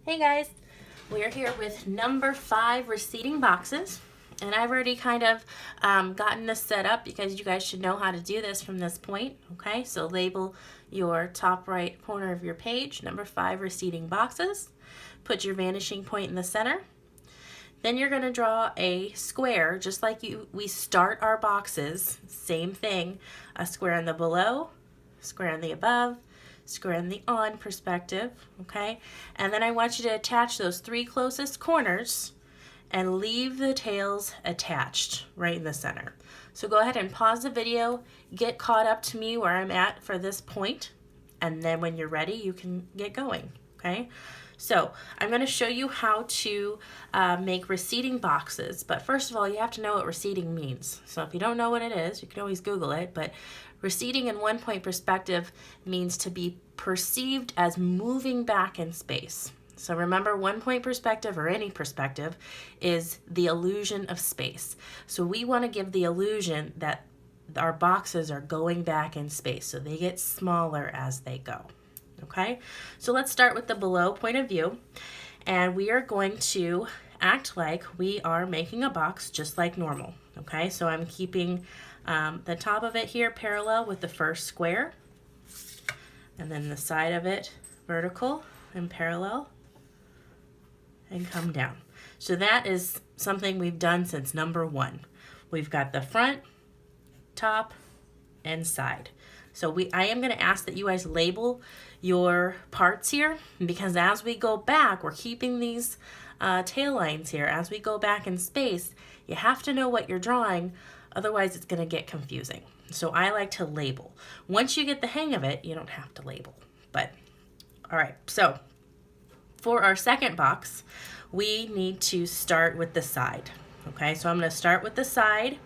Hey guys, we're here with number 5 receding boxes, and I've already kind of gotten this set up because you guys should know how to do this from this point. Okay, so label your top right corner of your page, number 5 receding boxes. Put your vanishing point in the center. Then you're going to draw a square just like we start our boxes. Same thing, a square in the below, square in the above, square in the on perspective, okay? And then I want you to attach those 3 closest corners and leave the tails attached right in the center. So go ahead and pause the video, get caught up to me where I'm at for this point, and then when you're ready, you can get going, okay? So I'm going to show you how to make receding boxes, but first of all, you have to know what receding means. So if you don't know what it is, you can always Google it, but receding in one-point perspective means to be perceived as moving back in space. So remember, one-point perspective, or any perspective, is the illusion of space. So we want to give the illusion that our boxes are going back in space, so they get smaller as they go. Okay, so let's start with the below point of view, and we are going to act like we are making a box just like normal. Okay, so I'm keeping the top of it here parallel with the first square, and then the side of it vertical and parallel, and come down. So that is something we've done since number 1. We've got the front, top, and side. So I am going to ask that you guys label your parts here, because as we go back, we're keeping these tail lines here. As we go back in space, you have to know what you're drawing, otherwise it's going to get confusing. So I like to label. Once you get the hang of it, you don't have to label. But all right, so for our second box, we need to start with the side. Okay, so I'm going to start with the side,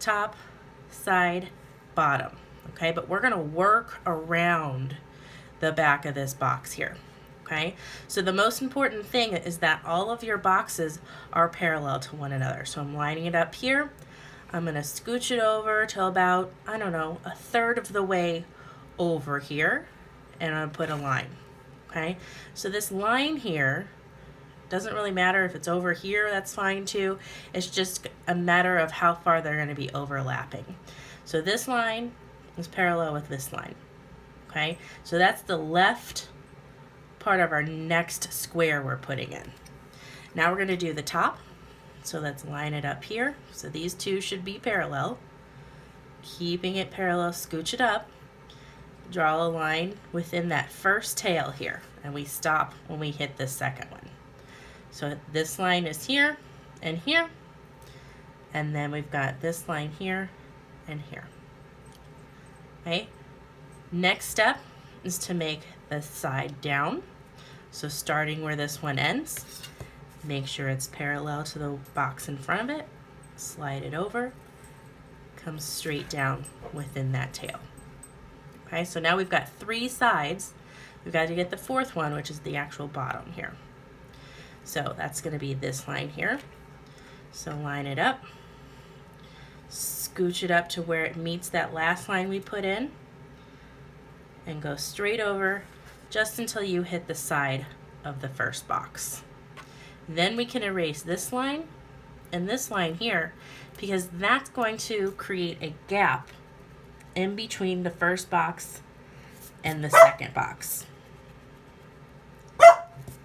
top, side, bottom. Okay, but we're going to work around the back of this box here. Okay, so the most important thing is that all of your boxes are parallel to one another. So I'm lining it up here. I'm going to scooch it over to about, I don't know, a third of the way over here, and I'm going to put a line. Okay, so this line here doesn't really matter if it's over here, that's fine too. It's just a matter of how far they're going to be overlapping. So this line is parallel with this line. Okay, so that's the left part of our next square we're putting in. Now we're going to do the top. So let's line it up here. So these two should be parallel. Keeping it parallel, scooch it up. Draw a line within that first tail here, and we stop when we hit the second one. So this line is here and here, and then we've got this line here and here. Okay, next step is to make the side down. So starting where this one ends, make sure it's parallel to the box in front of it, slide it over, come straight down within that tail. Okay, so now we've got 3 sides. We've got to get the 4th one, which is the actual bottom here. So that's going to be this line here. So line it up, scooch it up to where it meets that last line we put in, and go straight over just until you hit the side of the first box. Then we can erase this line and this line here, because that's going to create a gap in between the first box and the second box.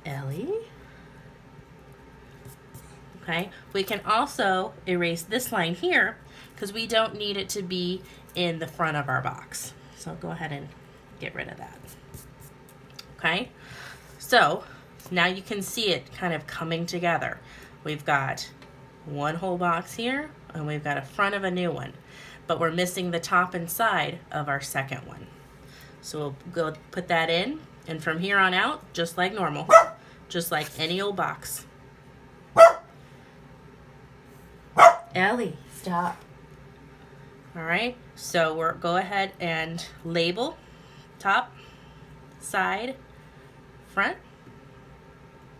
Ellie? Okay, we can also erase this line here because we don't need it to be in the front of our box. So go ahead and get rid of that. Okay, so now you can see it kind of coming together. We've got one whole box here, and we've got a front of a new one, but we're missing the top and side of our second one. So we'll go put that in, and from here on out, just like normal, just like any old box. Ellie, stop. All right, so we're go ahead and label top, side, front.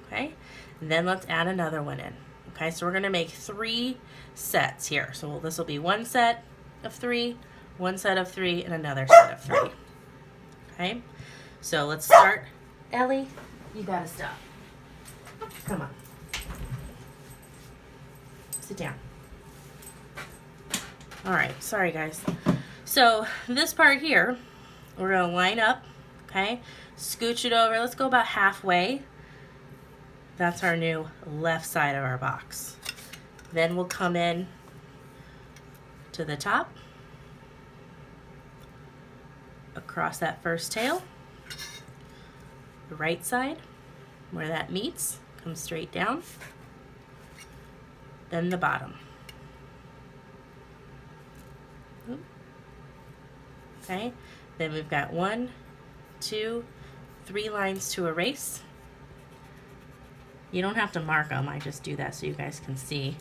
Okay, and then let's add another one in. Okay, so we're going to make 3 sets here. So this will be 1 set of 3, 1 set of 3, and another set of 3. Okay, so let's start. Ellie, You gotta stop. Come on. Sit down. All right, sorry guys. So this part here, we're gonna line up, okay? Scooch it over, let's go about halfway. That's our new left side of our box. Then we'll come in to the top, across that first tail, the right side, where that meets, come straight down, then the bottom. Okay, then we've got 1, 2, 3 lines to erase. You don't have to mark them, I just do that so you guys can see.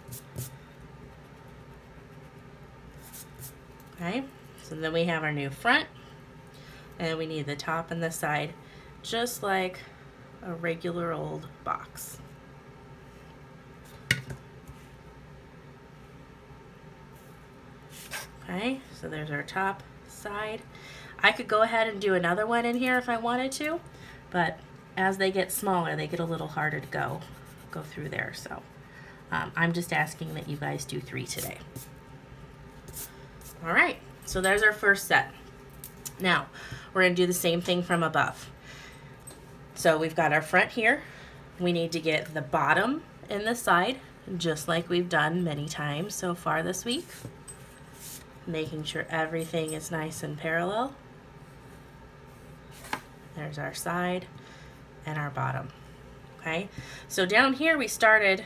Okay, so then we have our new front, and we need the top and the side, just like a regular old box. Okay, so there's our top, side. I could go ahead and do another one in here if I wanted to, but as they get smaller, they get a little harder to go through there. So I'm just asking that you guys do 3 today. All right, so there's our first set. Now we're gonna do the same thing from above. So we've got our front here. We need to get the bottom and the side, just like we've done many times so far this week. Making sure everything is nice and parallel. There's our side and our bottom. Okay, so down here we started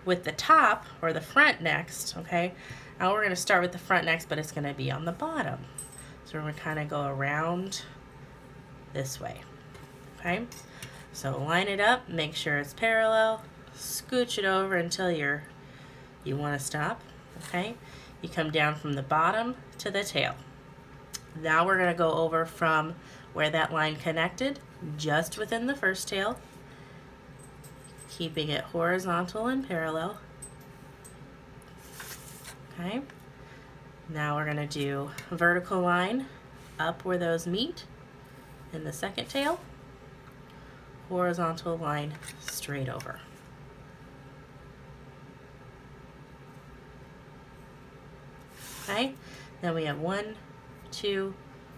with the top or the front next. Okay, now we're going to start with the front next, but it's going to be on the bottom. So we're going to kind of go around this way. Okay, so line it up, make sure it's parallel, scooch it over until you want to stop. Okay, you come down from the bottom to the tail. Now we're going to go over from where that line connected, just within the first tail, keeping it horizontal and parallel. Okay, now we're going to do a vertical line up where those meet in the second tail, horizontal line straight over. Okay, then we have 1, 2,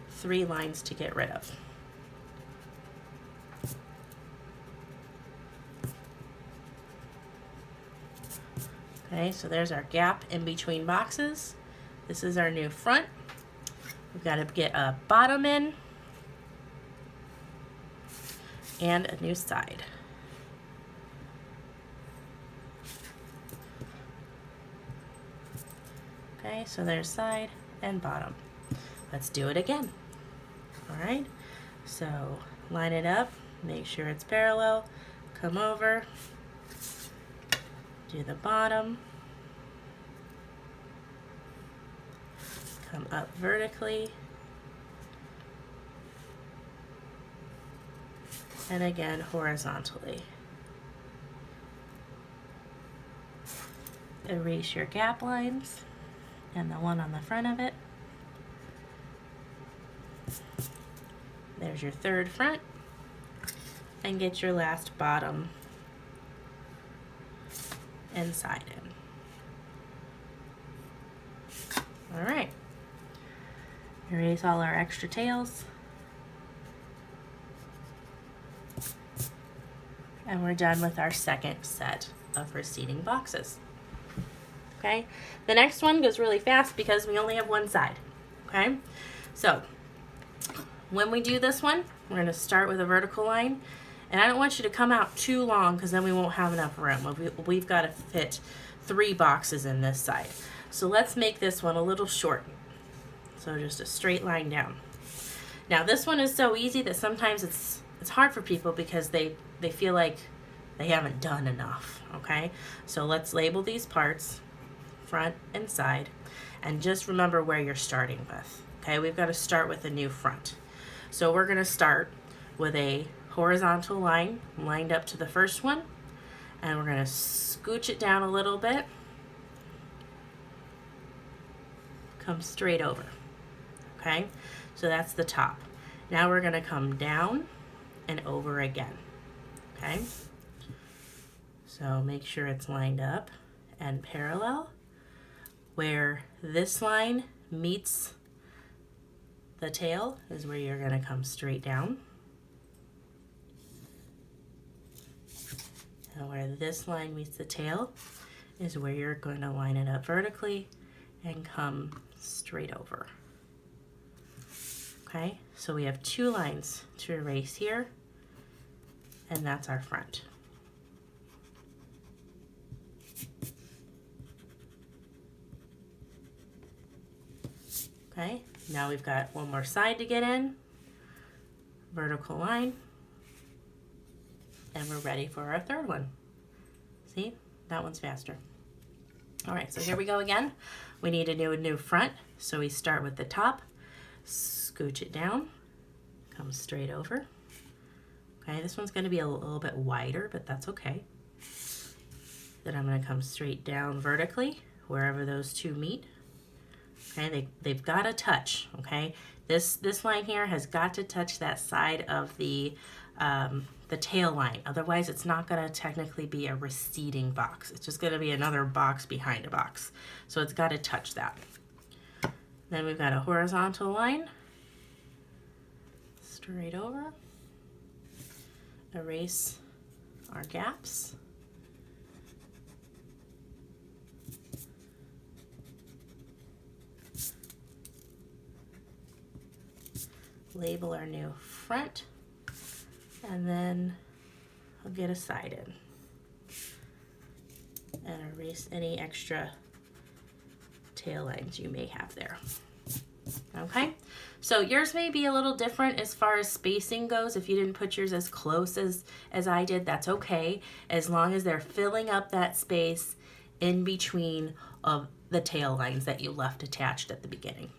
3 lines to get rid of. Okay, so there's our gap in between boxes. This is our new front. We've got to get a bottom in and a new side. Okay, so there's side and bottom. Let's do it again. All right, so line it up, make sure it's parallel, come over, do the bottom, come up vertically, and again horizontally. Erase your gap lines and the one on the front of it. There's your third front, and get your last bottom and side in. All right, erase all our extra tails, and we're done with our second set of receding boxes. Okay, the next one goes really fast because we only have one side. Okay, so when we do this one, we're going to start with a vertical line, and I don't want you to come out too long because then we won't have enough room. We've got to fit 3 boxes in this side. So let's make this one a little short. So just a straight line down. Now this one is so easy that sometimes it's hard for people because they feel like they haven't done enough. Okay, so let's label these parts, front and side, and just remember where you're starting with. Okay, we've got to start with a new front. So we're going to start with a horizontal line lined up to the first one, and we're going to scooch it down a little bit, come straight over. Okay, so that's the top. Now we're going to come down and over again. okay? So make sure it's lined up and parallel. Where this line meets the tail is where you're going to come straight down. And where this line meets the tail is where you're going to line it up vertically and come straight over. Okay, so we have 2 lines to erase here, and that's our front. Okay, now we've got one more side to get in, vertical line, and we're ready for our third one. See, that one's faster. All right, so here we go again. We need a new front, so we start with the top, scooch it down, come straight over. Okay, this one's going to be a little bit wider, but that's okay. Then I'm going to come straight down vertically, wherever those 2 meet. Okay, they've got to touch, okay? This line here has got to touch that side of the tail line. Otherwise, it's not going to technically be a receding box. It's just going to be another box behind a box. So it's got to touch that. Then we've got a horizontal line. Straight over. Erase our gaps. Label our new front, and then I'll get a side in and erase any extra tail lines you may have there. Okay, so yours may be a little different as far as spacing goes. If you didn't put yours as close as I did, that's okay, as long as they're filling up that space in between of the tail lines that you left attached at the beginning.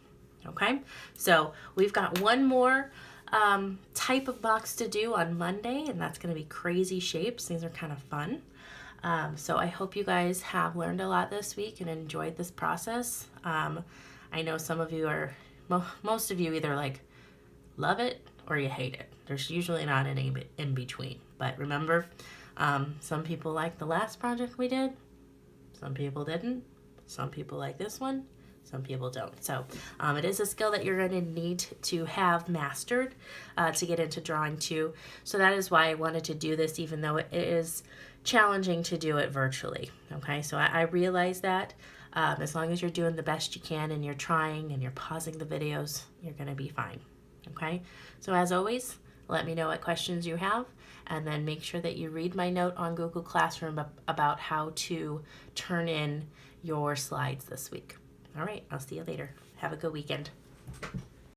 Okay, so we've got one more type of box to do on Monday, and that's going to be crazy shapes. These are kind of fun. So I hope you guys have learned a lot this week and enjoyed this process. I know some of you are, most of you either like love it or you hate it. There's usually not any in between. But remember, some people like the last project we did. Some people didn't. Some people like this one. Some people don't. So it is a skill that you're going to need to have mastered to get into drawing too. So that is why I wanted to do this, even though it is challenging to do it virtually. Okay, so I realize that as long as you're doing the best you can and you're trying and you're pausing the videos, you're going to be fine. Okay, so as always, let me know what questions you have, and then make sure that you read my note on Google Classroom about how to turn in your slides this week. All right, I'll see you later. Have a good weekend.